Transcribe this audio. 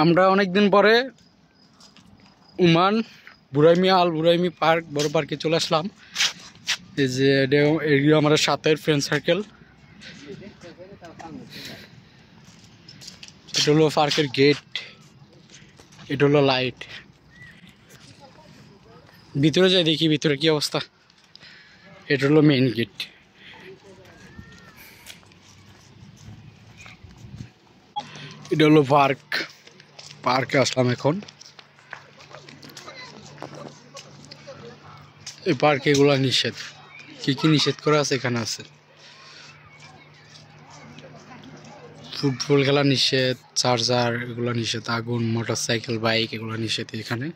আমরা অনেকদিন পরে উমান বুড়াইমি আল বুড়াইমি পার্ক বড় পার্কে চলে আসলাম। এই যে এগুলো আমাদের সাথের ফ্রেন্ড সার্কেল। এটা হলো পার্কের গেট, এটা হলো লাইট। ভিতরে যাই দেখি ভিতরে কি অবস্থা। এটা হলো মেইন গেট। এটা হলো পার্কে আসলাম এখন। এই পার্কে এগুলা নিষেধ, কি কি নিষেধ করা আছে এখানে আছে। ফুটবল খেলা নিষেধ, চার্জার এগুলো নিষেধ, আগুন, মোটরসাইকেল, বাইক এগুলো নিষেধ এখানে।